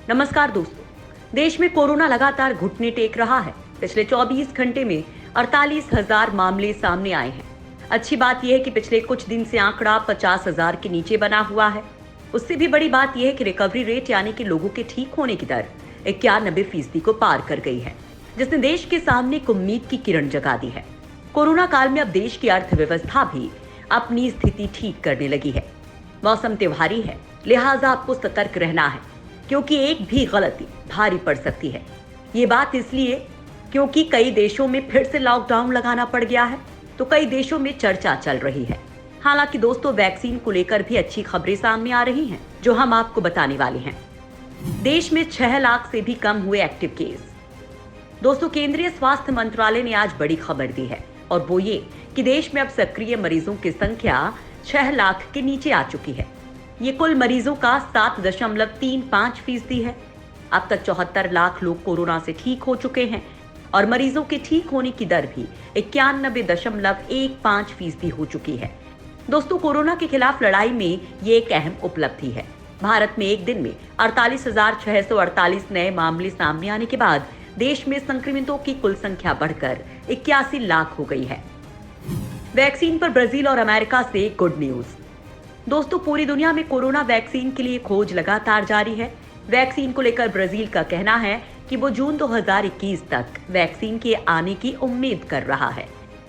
नमस्कार दोस्तों। देश में कोरोना लगातार घुटने टेक रहा है। पिछले 24 घंटे में 48,000 मामले सामने आए हैं। अच्छी बात यह है कि पिछले कुछ दिन से आंकड़ा 50,000 के नीचे बना हुआ है। उससे भी बड़ी बात यह है कि रिकवरी रेट यानी कि लोगों के ठीक होने की दर 91% को पार कर गई है, जिसने देश के सामने एक उम्मीद की किरण जगा दी है। कोरोना काल में अब देश की अर्थव्यवस्था भी अपनी स्थिति ठीक करने लगी है। मौसम त्योहारी है, लिहाजा आपको सतर्क रहना है, क्योंकि एक भी गलती भारी पड़ सकती है। ये बात इसलिए क्योंकि कई देशों में फिर से लॉकडाउन लगाना पड़ गया है, तो कई देशों में चर्चा चल रही है। हालांकि दोस्तों, वैक्सीन को लेकर भी अच्छी खबरें सामने आ रही हैं, जो हम आपको बताने वाले हैं। देश में 6 लाख से भी कम हुए एक्टिव केस। दोस्तों, केंद्रीय स्वास्थ्य मंत्रालय ने आज बड़ी खबर दी है, और वो ये कि देश में अब सक्रिय मरीजों की संख्या 6 लाख के नीचे आ चुकी है। ये कुल मरीजों का 7.35% है। अब तक 74 लाख लोग कोरोना से ठीक हो चुके हैं और मरीजों के ठीक होने की दर भी 91.15% हो चुकी है। दोस्तों, कोरोना के खिलाफ लड़ाई में ये एक अहम उपलब्धि है। भारत में एक दिन में 48,648 नए मामले सामने आने के बाद देश में संक्रमितों की कुल संख्या बढ़कर 81 लाख हो गई है। वैक्सीन पर ब्राजील और अमेरिका से गुड न्यूज। दोस्तों, पूरी दुनिया में कोरोना वैक्सीन के लिए खोज लगातार जारी है। वैक्सीन को लेकर ब्राजील का कहना है कि वो जून 2021 तक वैक्सीन के आने की उम्मीद कर रहा है।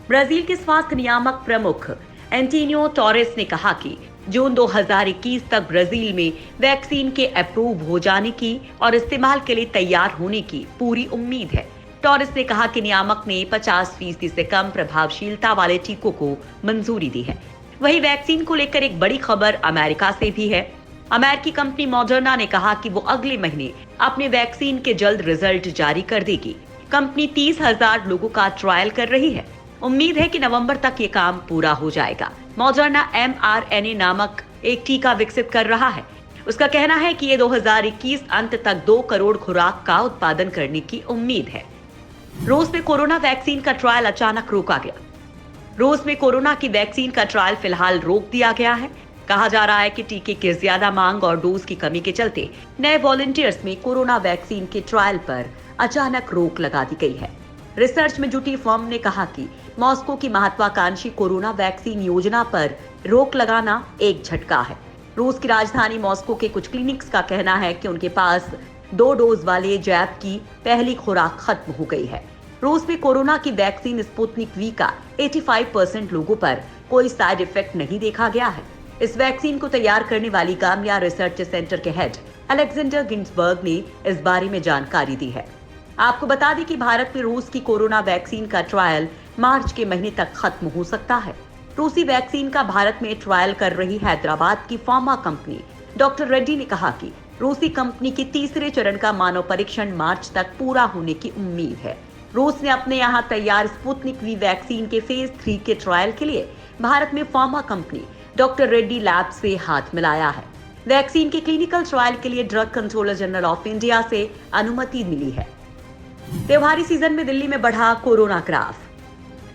ब्राजील के स्वास्थ्य नियामक प्रमुख एंटोनियो टोरेस ने कहा कि जून 2021 तक ब्राजील में वैक्सीन के अप्रूव हो जाने की और इस्तेमाल के लिए तैयार होने की पूरी उम्मीद है। टोरेस ने कहा कि नियामक ने 50% से कम प्रभावशीलता वाले टीकों को मंजूरी दी है। वहीं वैक्सीन को लेकर एक बड़ी खबर अमेरिका से भी है। अमेरिकी कंपनी मॉडर्ना ने कहा कि वो अगले महीने अपने वैक्सीन के जल्द रिजल्ट जारी कर देगी। कंपनी 30,000 लोगों का ट्रायल कर रही है। उम्मीद है कि नवंबर तक ये काम पूरा हो जाएगा। मॉडर्ना mRNA नामक एक टीका विकसित कर रहा है। उसका कहना है कि ये 2021 अंत तक 2 करोड़ खुराक का उत्पादन करने की उम्मीद है। रूस में कोरोना वैक्सीन का ट्रायल अचानक रोका गया। रूस में कोरोना की वैक्सीन का ट्रायल फिलहाल रोक दिया गया है। कहा जा रहा है कि टीके की ज्यादा मांग और डोज की कमी के चलते नए वॉलंटियर्स में कोरोना वैक्सीन के ट्रायल पर अचानक रोक लगा दी गई है। रिसर्च में जुटी फर्म ने कहा कि मॉस्को की महत्वाकांक्षी कोरोना वैक्सीन योजना पर रोक लगाना एक झटका है। रूस की राजधानी मॉस्को के कुछ क्लिनिक्स का कहना है कि उनके पास 2 डोज वाले जैब की पहली खुराक खत्म हो गई है। रूस में कोरोना की वैक्सीन स्पुतनिक वी का 85% लोगों पर कोई साइड इफेक्ट नहीं देखा गया है। इस वैक्सीन को तैयार करने वाली गामिया रिसर्च सेंटर के हेड अलेक्जेंडर गिन्सबर्ग ने इस बारे में जानकारी दी है। आपको बता दें कि भारत में रूस की कोरोना वैक्सीन का ट्रायल मार्च के महीने तक खत्म हो सकता है। रूसी वैक्सीन का भारत में ट्रायल कर रही हैदराबाद की फार्मा कंपनी डॉक्टर रेड्डी ने कहा कि रूसी कंपनी के तीसरे चरण का मानव परीक्षण मार्च तक पूरा होने की उम्मीद है। रूस ने अपने यहाँ तैयार स्पुतनिक वी वैक्सीन के फेज 3 के ट्रायल के लिए भारत में pharma company doctor Reddy lab से हाथ मिलाया है। वैक्सीन के क्लिनिकल ट्रायल के लिए drug controller general of India से अनुमति मिली है। त्योहारी सीजन में दिल्ली में बढ़ा कोरोना ग्राफ।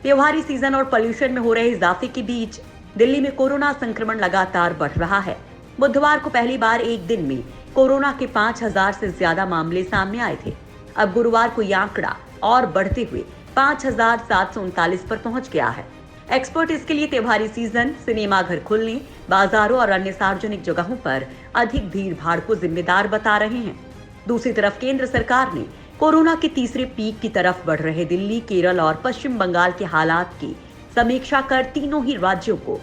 त्योहारी सीजन और पोल्यूशन में हो रहे इजाफे के बीच दिल्ली में कोरोना संक्रमण लगातार बढ़ रहा है। बुधवार को पहली बार एक दिन में कोरोना के 5,000 से ज्यादा मामले सामने आए थे। अब गुरुवार को यह आंकड़ा और बढ़ते हुए 5,739 पर पहुंच गया है। एक्सपर्ट इसके लिए त्योहारी सीजन, सिनेमा घर खुलने, बाजारों और अन्य सार्वजनिक जगहों पर अधिक भीड़ भाड़ को जिम्मेदार बता रहे हैं। दूसरी तरफ केंद्र सरकार ने कोरोना के तीसरे पीक की तरफ बढ़ रहे दिल्ली, केरल और पश्चिम बंगाल के हालात की समीक्षा कर तीनों ही राज्यों को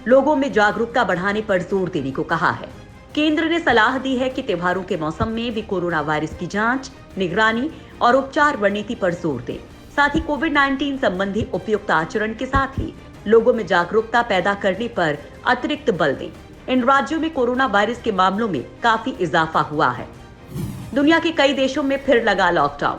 लोगों में जागरूकता बढ़ाने पर जोर देने को कहा है। केंद्र ने सलाह दी है कि त्योहारों के मौसम में भी कोरोना वायरस की जांच, निगरानी और उपचार रणनीति पर जोर दें। साथ ही कोविड-19 संबंधी उपयुक्त आचरण के साथ ही लोगों में जागरूकता पैदा करने पर अतिरिक्त बल दें। इन राज्यों में कोरोना वायरस के मामलों में काफी इजाफा हुआ है। दुनिया के कई देशों में फिर लगा लॉकडाउन।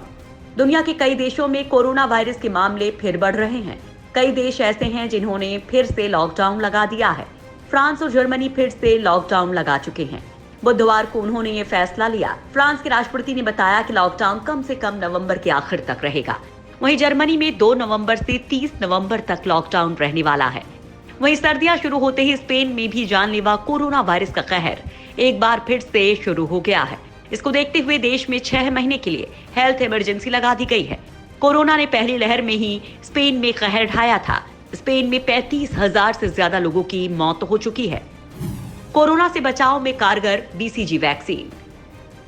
दुनिया के कई देशों में कोरोना वायरस के मामले फिर बढ़ रहे हैं। कई देश ऐसे हैं जिन्होंने फिर से लॉकडाउन लगा दिया है। फ्रांस और जर्मनी फिर से लॉकडाउन लगा चुके हैं। बुधवार को उन्होंने ये फैसला लिया। फ्रांस के राष्ट्रपति ने बताया कि लॉकडाउन कम से कम नवंबर के आखिर तक रहेगा। वहीं जर्मनी में 2 नवंबर से 30 नवंबर तक लॉकडाउन रहने वाला है। वहीं सर्दियां शुरू होते ही स्पेन में भी जानलेवा कोरोना वायरस का कहर एक बार फिर से शुरू हो गया है। इसको देखते हुए देश में 6 महीने के लिए हेल्थ इमरजेंसी लगा दी गई है। कोरोना ने पहली लहर में ही स्पेन में कहर ढाया था। स्पेन में 35,000 से ज्यादा लोगों की मौत हो चुकी है। कोरोना से बचाव में कारगर बीसीजी वैक्सीन।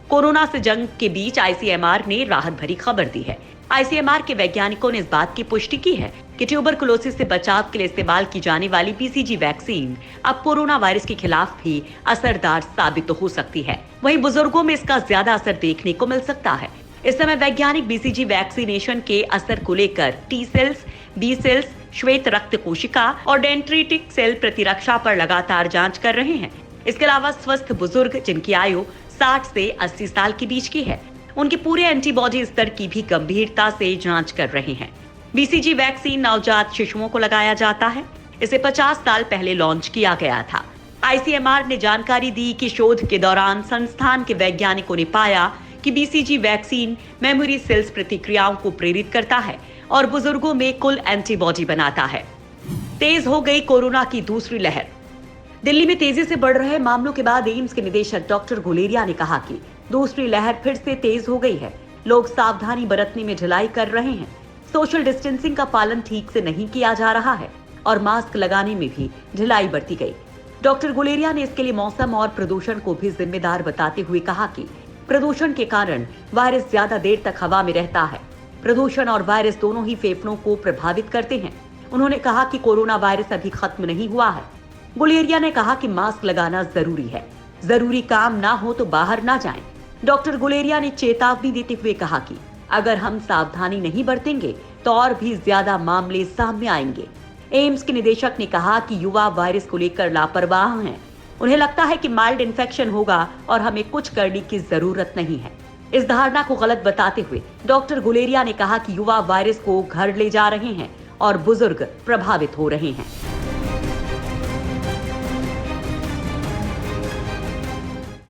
कोरोना से जंग के बीच आईसीएमआर ने राहत भरी खबर दी है। आईसीएमआर के वैज्ञानिकों ने इस बात की पुष्टि की है कि ट्यूबरकुलोसिस से बचाव के लिए इस्तेमाल की जाने वाली बीसीजी वैक्सीन अब कोरोना वायरस के खिलाफ भी असरदार साबित हो सकती है। वहीं बुजुर्गों में इसका ज्यादा असर देखने को मिल सकता है। इस समय वैज्ञानिक बीसीजी वैक्सीनेशन के असर को लेकर टी सेल्स, बी सेल्स, श्वेत रक्त कोशिका और डेंड्रिटिक सेल प्रतिरक्षा पर लगातार जांच कर रहे हैं। इसके अलावा स्वस्थ बुजुर्ग जिनकी आयु 60 से 80 साल के बीच की है, उनके पूरे एंटीबॉडी स्तर की भी गंभीरता से जांच कर रहे हैं। बीसीजी वैक्सीन नवजात शिशुओं को लगाया जाता है। इसे 50 साल पहले लॉन्च किया गया था। आईसीएमआर ने जानकारी दी कि शोध के दौरान संस्थान के वैज्ञानिकों ने पाया कि बीसीजी वैक्सीन मेमोरी सेल्स प्रतिक्रियाओं को प्रेरित करता है और बुजुर्गों में कुल एंटीबॉडी बनाता है। तेज हो गई कोरोना की दूसरी लहर। दिल्ली में तेजी से बढ़ रहे मामलों के बाद एम्स के निदेशक डॉक्टर गुलेरिया ने कहा कि दूसरी लहर फिर से तेज हो गई है। लोग सावधानी बरतने में ढिलाई कर रहे हैं। सोशल डिस्टेंसिंग का पालन ठीक से नहीं किया जा रहा है और मास्क लगाने में भी ढिलाई बरती गई। डॉक्टर गुलेरिया ने इसके लिए मौसम और प्रदूषण को भी जिम्मेदार बताते हुए कहा कि प्रदूषण के कारण वायरस ज्यादा देर तक हवा में रहता है। प्रदूषण और वायरस दोनों ही फेफड़ों को प्रभावित करते हैं। उन्होंने कहा कि कोरोना वायरस अभी खत्म नहीं हुआ है। गुलेरिया ने कहा कि मास्क लगाना जरूरी है। जरूरी काम ना हो तो बाहर ना जाएं। डॉक्टर गुलेरिया ने चेतावनी देते हुए कहा कि अगर हम सावधानी नहीं बरतेंगे तो और भी ज्यादा मामले सामने आएंगे। एम्स के निदेशक ने कहा कि युवा वायरस को लेकर लापरवाह हैं। उन्हें लगता है कि माइल्ड इन्फेक्शन होगा और हमें कुछ करने की जरूरत नहीं है। इस धारणा को गलत बताते हुए डॉक्टर गुलेरिया ने कहा कि युवा वायरस को घर ले जा रहे हैं और बुजुर्ग प्रभावित हो रहे हैं।